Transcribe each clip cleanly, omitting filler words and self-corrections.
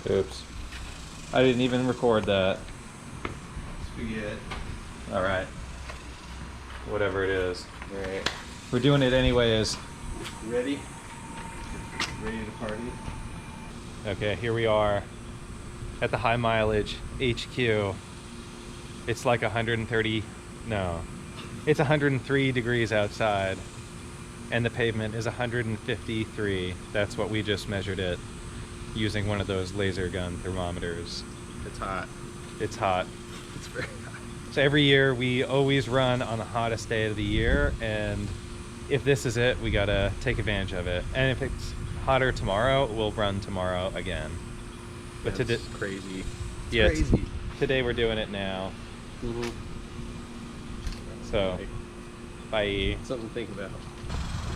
Oops. I didn't even record that. Spaghetti. Alright. Whatever it is. Alright. We're doing it anyways. Ready? Ready to party? Okay, here we are at the high mileage HQ. It's like 130, no, it's 103 degrees outside and the pavement is 153. That's what we just measured it using one of those laser gun thermometers. It's hot. It's hot. It's very hot. So every year we always run on the hottest day of the year, and if this is it, we gotta take advantage of it. And if it's hotter tomorrow, we'll run tomorrow again. But today, crazy. yeah, Crazy. Today we're doing it now. Mm-hmm. So, bye. Something to think about.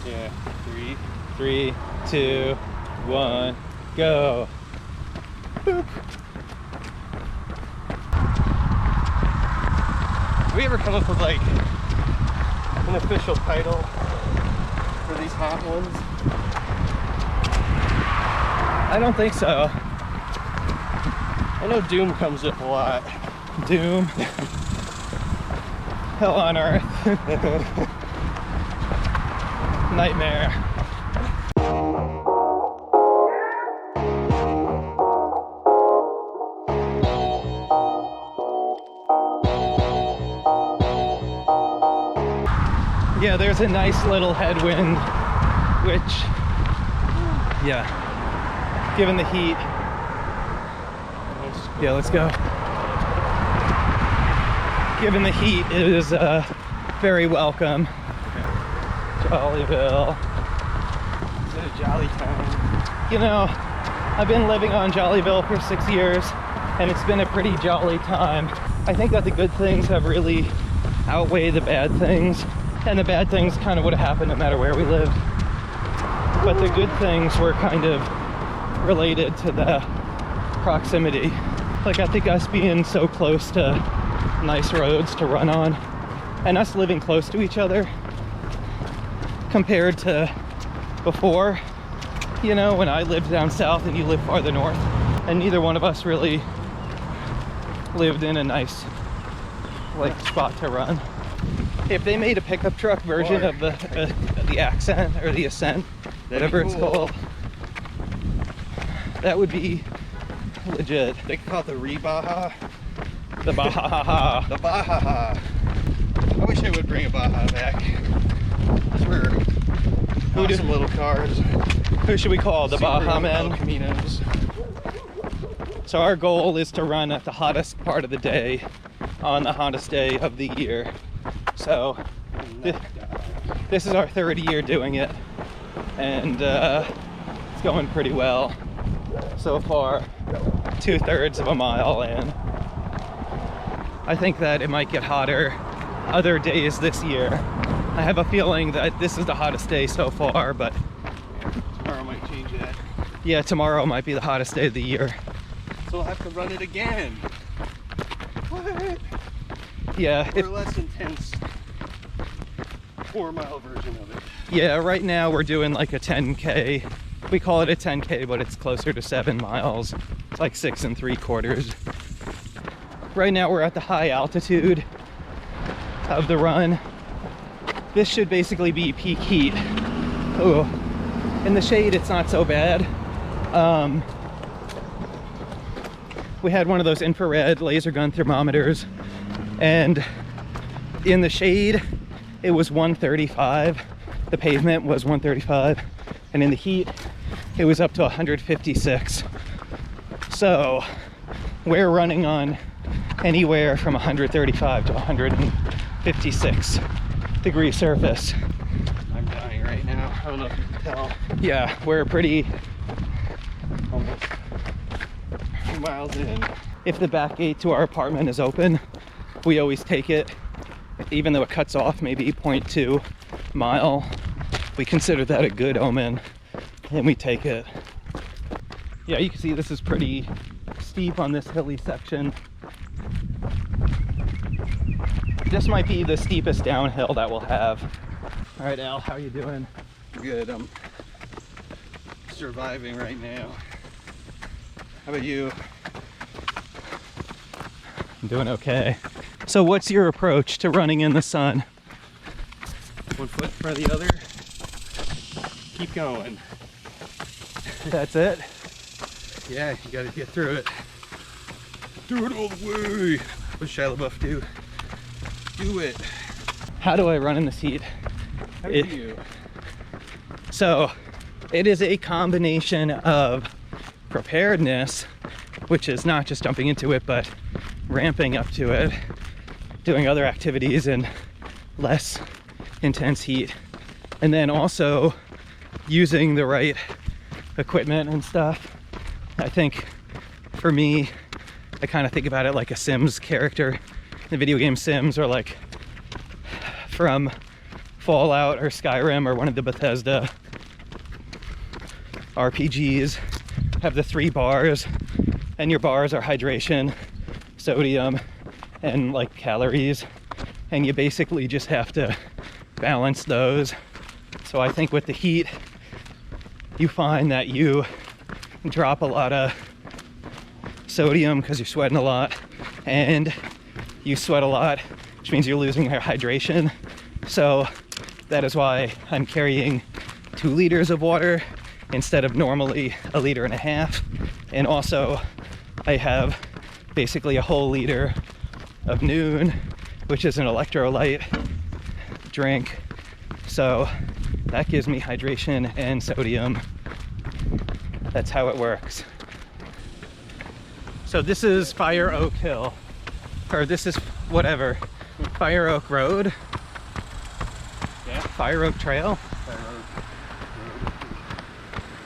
Yeah. 3, 2, 1, go. Boop. Have we ever come up with like an official title for these hot ones? I don't think so. I know Doom comes up a lot. Doom. Hell on Earth. Nightmare. Yeah, there's a nice little headwind, which, yeah, given the heat. Yeah, let's go. Given the heat, it is very welcome. Jollyville. Is it a jolly time? You know, I've been living on Jollyville for 6 years, and it's been a pretty jolly time. I think that the good things have really outweighed the bad things, and the bad things kind of would have happened no matter where we lived. But the good things were kind of related to the proximity. Like, I think us being so close to nice roads to run on, and us living close to each other compared to before, you know, when I lived down south and you lived farther north, and neither one of us really lived in a nice like spot to run. If they made a pickup truck version of the Accent or the Ascent, whatever it's called, that would be legit. They call it the Rebaja. The Baja. The Baja. I wish I would bring a Baja back. Those were awesome little cars. Who should we call? The Baja Men? Caminos. So our goal is to run at the hottest part of the day on the hottest day of the year. So this is our third year doing it, and it's going pretty well so far. 2/3 of a mile in. I think that it might get hotter other days this year. I have a feeling that this is the hottest day so far, but Tomorrow might change that. yeah, tomorrow might be the hottest day of the year. So we'll have to run it again. What? Yeah, Or a less intense 4-mile version of it. yeah, right now we're doing like a 10K. We call it a 10K, but it's closer to 7 miles. It's like 6 3/4. Right now we're at the high altitude of the run. This should basically be peak heat. Oh, in the shade it's not so bad. We had one of those infrared laser gun thermometers, and in the shade it was 135. The pavement was 135, and in the heat it was up to 156. So we're running on anywhere from 135 to 156 degree surface. I'm dying right now. I don't know if you can tell. Yeah, we're pretty, Almost 2 miles in. if the back gate to our apartment is open, we always take it, even though it cuts off maybe 0.2 mile. We consider that a good omen, and we take it. Yeah, you can see this is pretty steep on this hilly section. This might be the steepest downhill that we'll have. All right, Al, how are you doing? Good. I'm surviving right now. How about you? I'm doing okay. So what's your approach to running in the sun? One foot in front of the other. Keep going. That's it? Yeah, you gotta get through it. Do it all the way. What Shia LaBeouf do? Do it. How do I run in this heat? How do you? So it is a combination of preparedness, which is not just jumping into it, but ramping up to it, doing other activities in less intense heat, and then also using the right equipment and stuff. I think for me, I kind of think about it like a Sims character, the video game Sims, or like from Fallout or Skyrim or one of the Bethesda RPGs. Have the 3 bars, and your bars are hydration, sodium, and like calories, and you basically just have to balance those. So I think with the heat, you find that you drop a lot of sodium because you're sweating a lot, and you sweat a lot, which means you're losing your hydration. So that is why I'm carrying 2 liters of water instead of normally 1.5 liters. And also I have basically a whole liter of Nuun, which is an electrolyte drink. So that gives me hydration and sodium. That's how it works. So this is Fire Oak Hill, or this is whatever, Fire Oak Road? Yeah. Fire Oak Trail?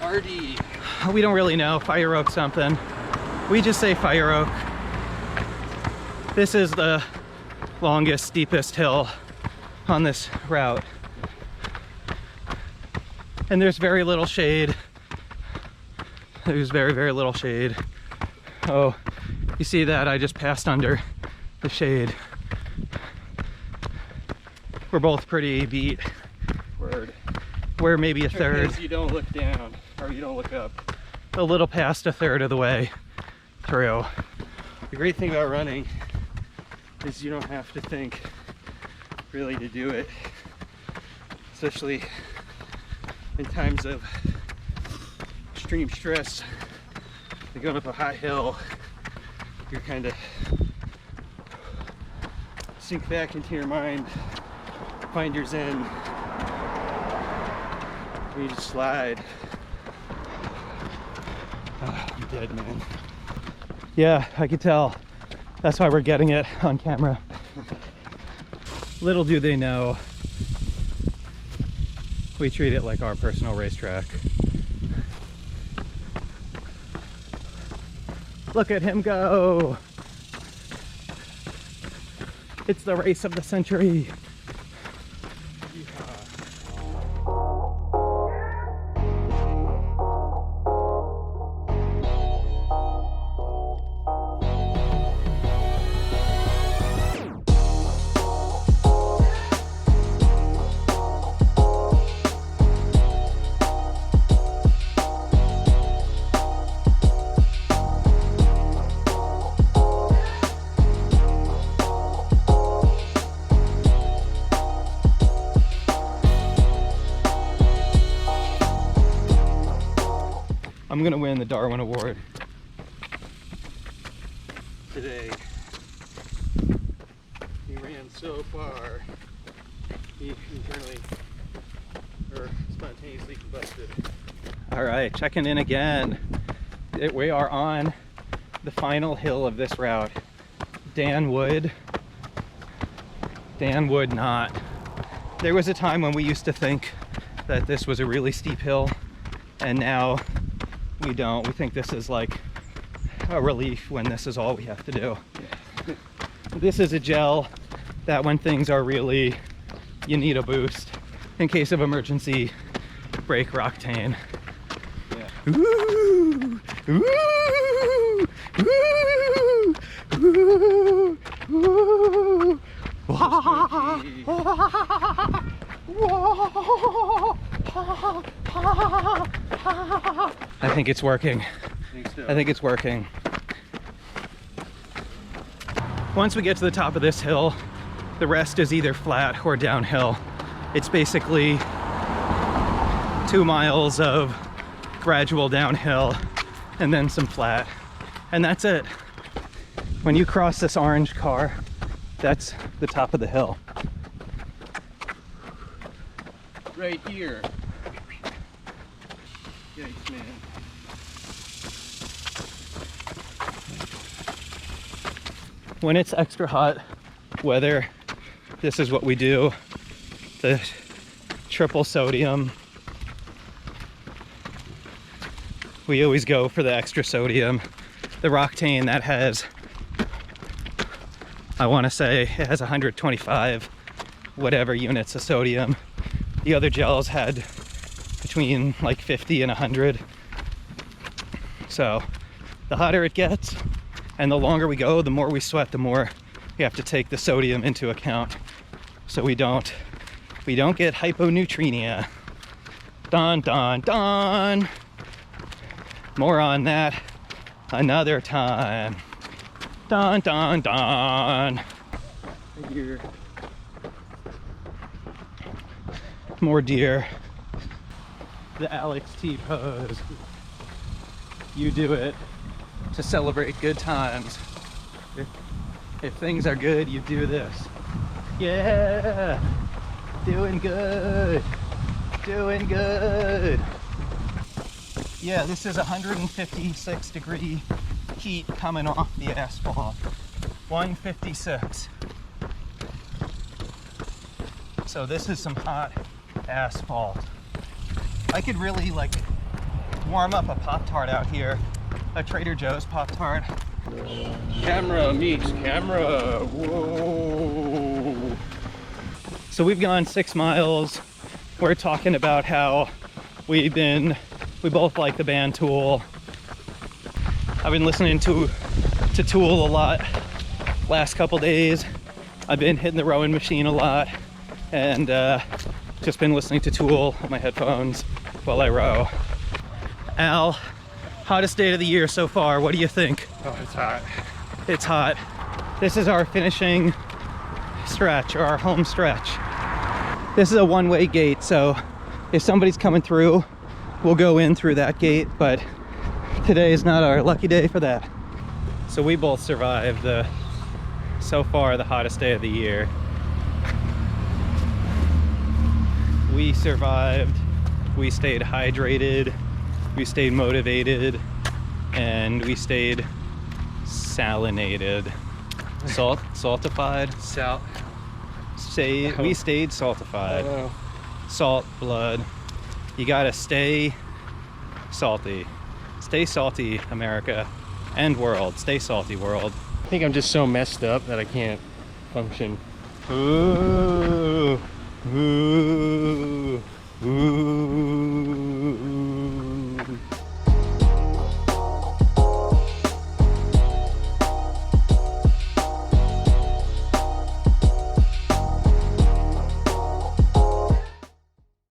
RD. We don't really know, Fire Oak something. We just say Fire Oak. This is the longest, steepest hill on this route. And there's very little shade. There's very, very little shade. Oh, you see that? I just passed under the shade. We're both pretty beat. Word. We're maybe a third. Because you don't look down, or you don't look up. A little past a third of the way through. The great thing about running is you don't have to think really to do it. Especially in times of extreme stress. Like going up a hot hill, you're kind of sink back into your mind, find your zen, and you just slide. Oh, I'm dead, man. Yeah, I could tell. That's why we're getting it on camera. Little do they know, we treat it like our personal racetrack. Look at him go! It's the race of the century. I'm gonna win the Darwin Award today. He ran so far, he internally or spontaneously combusted. All right, checking in again. We are on the final hill of this route. Dan Wood not. There was a time when we used to think that this was a really steep hill, and now we don't. We think this is like a relief when this is all we have to do. Yeah. This is a gel that when things are really, you need a boost. In case of emergency, break Roctane. Yeah. Ooh, ooh, ooh, ooh, ooh. I think it's working. Thanks to so. I think it's working. Once we get to the top of this hill, the rest is either flat or downhill. It's basically 2 miles of gradual downhill and then some flat. And that's it. When you cross this orange car, that's the top of the hill. Right here. Yikes, man. When it's extra hot weather, this is what we do. The triple sodium. We always go for the extra sodium. The Roctane, that has, I want to say it has 125 whatever units of sodium. The other gels had between like 50 and 100. So the hotter it gets and the longer we go, the more we sweat, the more we have to take the sodium into account so we don't get hyponatremia. Dun dun dun. More on that another time. Dun dun dun. Here. More deer. The Alex T pose. You do it to celebrate good times. If things are good, you do this. Yeah, doing good, doing good. Yeah, this is 156 degree heat coming off the asphalt. 156. So this is some hot asphalt. I could really like warm up a Pop-Tart out here, a Trader Joe's Pop-Tart. Camera meets camera. Whoa. So we've gone 6 miles. We're talking about how we both like the band Tool. I've been listening to Tool a lot last couple days. I've been hitting the rowing machine a lot and just been listening to Tool on my headphones while I row. Al, hottest day of the year so far. What do you think? Oh, it's hot. It's hot. This is our finishing stretch, or our home stretch. This is a one-way gate, so if somebody's coming through, we'll go in through that gate, but today is not our lucky day for that. So we both survived so far the hottest day of the year. We survived, we stayed hydrated, we stayed motivated, and we stayed salinated. Saltified? We stayed saltified. Oh. Salt, blood. You gotta stay salty. Stay salty, America. And world. Stay salty, world. I think I'm just so messed up that I can't function. Ooh. Ooh. Ooh.